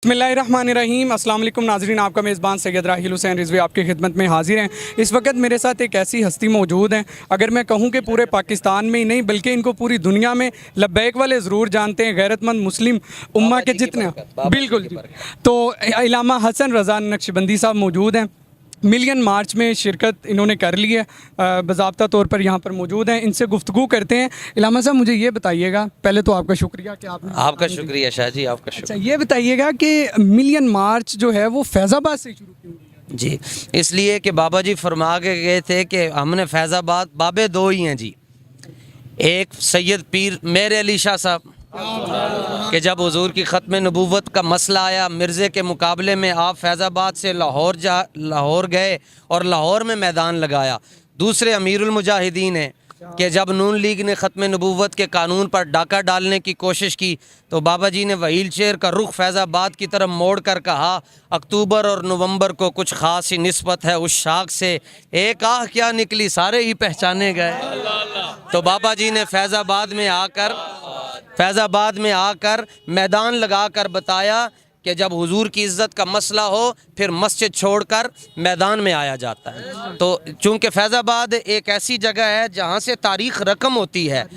बिस्मिल्लाहिर्रहमानिर्रहीम। अस्सलाम वालेकुम नाज़रीन, आपका मेज़बान सैयद राहिल हुसैन रिजवी आपकी खिदमत में हाजिर हैं। इस वक्त मेरे साथ एक ऐसी हस्ती मौजूद हैं, अगर मैं कहूँ कि पूरे पाकिस्तान में ही नहीं बल्कि इनको पूरी दुनिया में लब्बैक वाले ज़रूर जानते हैं। गैरतमंद मुस्लिम उम्मा के जितने बिल्कुल तो इलामा हसन रज़ा नक्शबंदी साहब मौजूद हैं। मिलियन मार्च में शिरकत इन्होंने कर ली है, बाज़ाब्ता तौर पर यहाँ पर मौजूद हैं। इनसे गुफ्तगू करते हैं। इलामा साहब, मुझे ये बताइएगा, पहले तो आपका शुक्रिया कि आपने आपका शुक्रिया शाह जी, आपका अच्छा शुक्रिया। ये बताइएगा कि मिलियन मार्च जो है वो फैज़ाबाद से शुरू क्यों किया? जी, इसलिए कि बाबा जी फरमा के गए थे कि हमने फैज़ाबाद, बाबे दो ही हैं जी, एक सैयद पीर मेरे अली शाह साहब कि जब हुजूर की ख़त्म नबूवत का मसला आया, मिर्ज़े के मुकाबले में आप फैज़ाबाद से लाहौर गए और लाहौर में मैदान लगाया। दूसरे अमीरुल मुजाहिदीन हैं कि जब नून लीग ने ख़त्म नबूवत के कानून पर डाका डालने की कोशिश की तो बाबा जी ने व्हील चेयर का रुख फैज़ाबाद की तरफ मोड़ कर कहा, अक्टूबर और नवंबर को कुछ ख़ास ही निस्बत है उस शाख से, एक आह क्या निकली सारे ही पहचाने गए। तो बाबा जी ने फैज़ाबाद में आकर मैदान लगा कर बताया कि जब हुजूर की इज़्ज़त का मसला हो फिर मस्जिद छोड़कर मैदान में आया जाता है। तो चूँकि फैज़ाबाद एक ऐसी जगह है जहाँ से तारीख़ रकम होती है,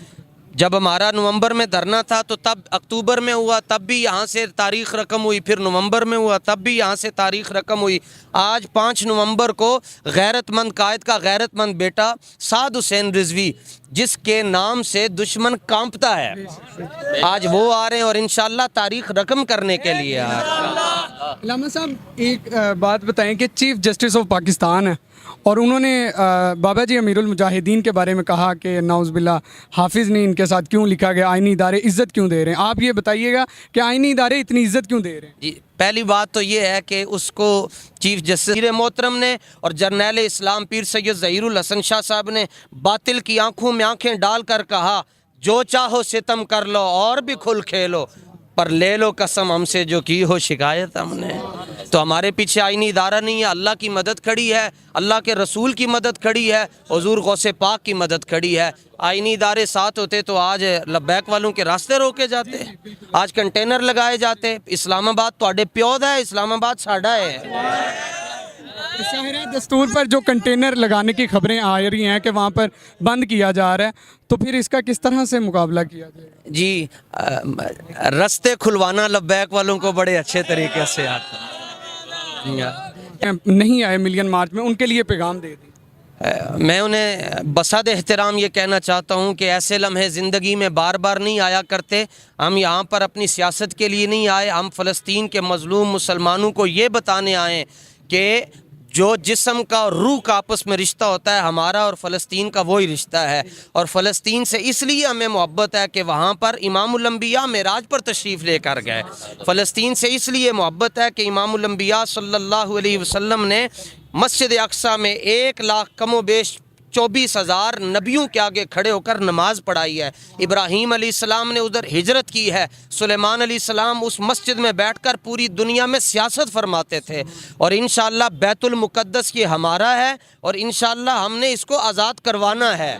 जब हमारा नवंबर में धरना था तो तब अक्टूबर में हुआ, तब भी यहाँ से तारीख़ रकम हुई, फिर नवंबर में हुआ तब भी यहाँ से तारीख़ रकम हुई। आज 5 नवंबर को गैरतमंद कायद का गैरतमंद बेटा साद हुसैन रिजवी, जिसके नाम से दुश्मन कांपता है, आज वो आ रहे हैं और इंशाअल्लाह तारीख़ रकम करने के लिए आ रहे हैं। इलामा साहब, एक बात बताएं कि चीफ़ जस्टिस ऑफ पाकिस्तान है और उन्होंने बाबा जी अमीरुल मुजाहिदीन के बारे में कहा कि नाउज़ुबिल्लाह हाफिज़ ने इनके साथ क्यों लिखा गया, आइनी इदारे इज़्ज़त क्यों दे रहे हैं? आप ये बताइएगा कि आइनी इदारे इतनी इज़्ज़त क्यों दे रहे हैं? जी, पहली बात तो ये है कि उसको चीफ जस्टिस पीर मोहतरम ने और जर्नैल इस्लाम पीर सैयद ज़हीरुल हसन शाह साहब ने बातिल की आंखों में आंखें डाल कर कहा, जो चाहो सितम कर लो और भी खुल खेलो, पर ले लो कसम हमसे जो की हो शिकायत हमने। तो हमारे पीछे आईनी इदारा नहीं है, अल्लाह की मदद खड़ी है, अल्लाह के रसूल की मदद खड़ी है, हुजूर गौसे पाक की मदद खड़ी है। आईनी इदारे साथ होते तो आज लब्बैक वालों के रास्ते रोके जाते, आज कंटेनर लगाए जाते। इस्लामाबाद तो प्यो दा है, इस्लामाबाद साडा है। ज़ाहिर है दस्तूर पर जो कंटेनर लगाने की खबरें आ रही हैं कि वहाँ पर बंद किया जा रहा है, तो फिर इसका किस तरह से मुकाबला किया जाएगा? जी, रास्ते खुलवाना लब्बैक वालों को बड़े अच्छे तरीके से आता है। नहीं आए मिलियन मार्च में, उनके लिए पैगाम दे दी। मैं उन्हें बसद एहतराम ये कहना चाहता हूँ कि ऐसे लम्हे ज़िंदगी में बार बार नहीं आया करते। हम यहाँ पर अपनी सियासत के लिए नहीं आए, हम फ़लस्तीन के मज़लूम मुसलमानों को ये बताने आए कि जो जिस्म का और रूह का आपस में रिश्ता होता है, हमारा और फ़लस्तीन का वही रिश्ता है। और फ़लस्तीन से इसलिए हमें मोहब्बत है कि वहाँ पर इमामुल अंबिया मेराज पर तशरीफ़ लेकर गए। फ़लस्तीन से इसलिए मोहब्बत है कि इमामुल अंबिया सल्लल्लाहु अलैहि वसल्लम ने मस्जिद अक्सा में 1 लाख कमो बेश 24,000 नबियों के आगे खड़े होकर नमाज पढ़ाई है। इब्राहीम अलैहिस्सलाम ने उधर हिजरत की है, सुलेमान अलैहिस्सलाम उस मस्जिद में बैठकर पूरी दुनिया में सियासत फरमाते थे। और इंशाअल्लाह बैतुल मुक़द्दस ये हमारा है और इंशाअल्लाह हमने इसको आज़ाद करवाना है।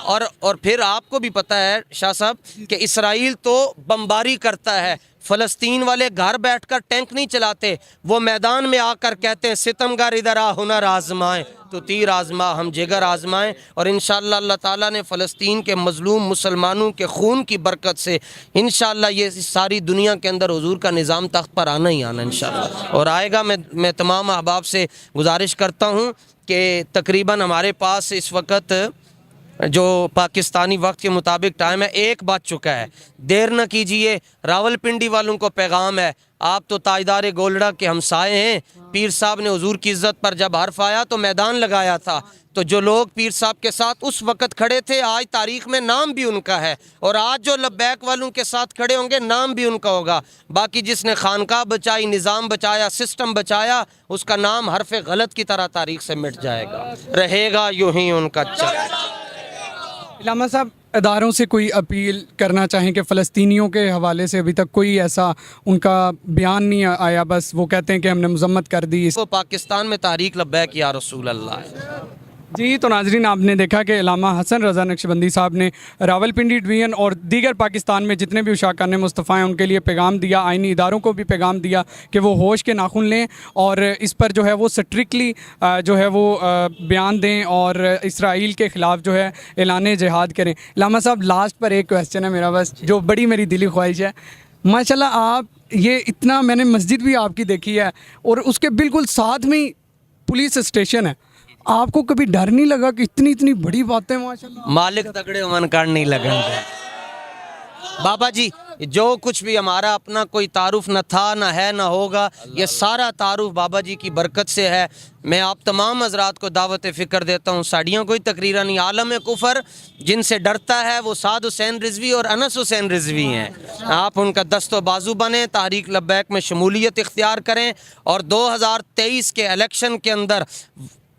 और फिर आपको भी पता है शाह साहब कि इसराइल तो बमबारी करता है, फ़लस्तीन वाले घर बैठकर टैंक नहीं चलाते, वो मैदान में आकर कहते हैं सितमगर इधर आ हुनर आजमाएं, तो तीर आजमा हम जिगर आजमाएं। और इंशाअल्लाह अल्लाह ताला ने फ़लस्तीन के मज़लूम मुसलमानों के खून की बरकत से इंशाअल्लाह ये सारी दुनिया के अंदर हुजूर का निज़ाम तख्त पर आना ही आना इंशाअल्लाह और आएगा। मैं तमाम अहबाब से गुजारिश करता हूँ कि तकरीबन हमारे पास इस वक्त जो पाकिस्तानी वक्त के मुताबिक टाइम है 1 बज चुका है, देर न कीजिए। रावलपिंडी वालों को पैगाम है, आप तो ताजदार गोलड़ा के हमसाए हैं। पीर साहब ने हुजूर की इज़्ज़त पर जब हर्फ आया तो मैदान लगाया था, तो जो लोग पीर साहब के साथ उस वक़्त खड़े थे आज तारीख़ में नाम भी उनका है और आज जो लब्बैक वालों के साथ खड़े होंगे नाम भी उनका होगा। बाकी जिसने खानका बचाई, निज़ाम बचाया, सिस्टम बचाया, उसका नाम हरफ गलत की तरह तारीख़ से मिट जाएगा, रहेगा यूँ ही उनका चल। इलामा साहब, इदारों से कोई अपील करना चाहें कि फ़लस्तीनियों के हवाले से अभी तक कोई ऐसा उनका बयान नहीं आया, बस वो कहते हैं कि हमने मज़म्मत कर दी। वो पाकिस्तान में तारीख़ लब्बैक या रसूल अल्लाह है, जी, तो नाजरीन आपने देखा कि अल्लामा हसन रज़ा नक्शबंदी साहब ने रावलपिंडी डिवीज़न और दीगर पाकिस्तान में जितने भी उशाकान मुस्तफ़ा हैं उनके लिए पैगाम दिया, आइनी इदारों को भी पैगाम दिया कि वो होश के नाखून लें और इस पर जो है वो स्ट्रिक्टली जो है वो बयान दें और इसराइल के ख़िलाफ़ जो है ऐलान जिहाद करें। अल्लामा साहब, लास्ट पर एक क्वेश्चन है मेरा, बस जो बड़ी मेरी दिली ख्वाहिश है। माशाल्लाह आप ये इतना, मैंने मस्जिद भी आपकी देखी है और उसके बिल्कुल साथ में ही पुलिस स्टेशन है, आपको कभी डर नहीं लगा कि इतनी इतनी बड़ी बातें माशाल्लाह? मालिक तगड़े मन कर नहीं लगेंगे बाबा जी। जो कुछ भी हमारा अपना कोई तारुफ न था, न है, न होगा, ये सारा तारुफ बाबा जी की बरकत से है। मैं आप तमाम हजरात को दावत फ़िक्र देता हूँ, साड़ियों कोई तकरीरा नहीं। आलम कुफर जिनसे डरता है वो साद हुसैन रिजवी और अनस हुसैन रिजवी हैं। आप उनका दस्तो बाजू बने, तहरीक लब्बैक में शमूलियत इख्तियार करें और 2023 के इलेक्शन के अंदर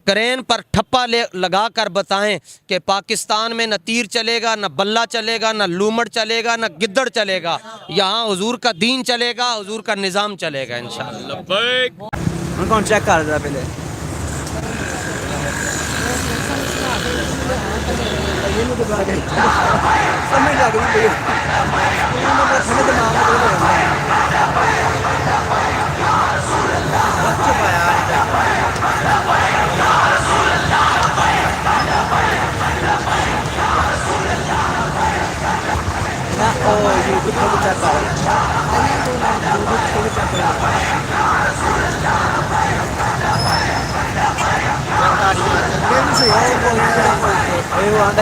करेन पर ठप्पा लगा कर बताएं कि पाकिस्तान में न तीर चलेगा, न बल्ला चलेगा, न लूमड़ चलेगा, न गिद्दड़ चलेगा। यहाँ हुजूर का दीन चलेगा, हुजूर का निज़ाम चलेगा इंशाअल्लाह। कौन चेक कर रहा पहले समझ आ गई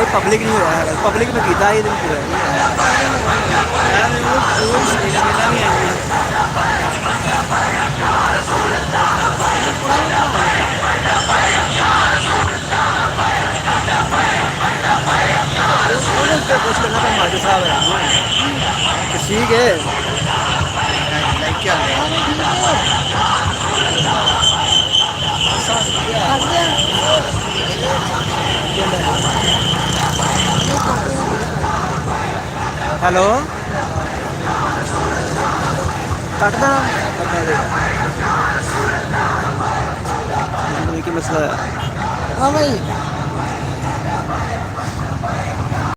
पब्लिक नहीं हुआ है, पब्लिक में कीता ही नहीं कुछ करना तो मार्के साहब है, ठीक है। हेलो काटना की मसला है। हाँ भाई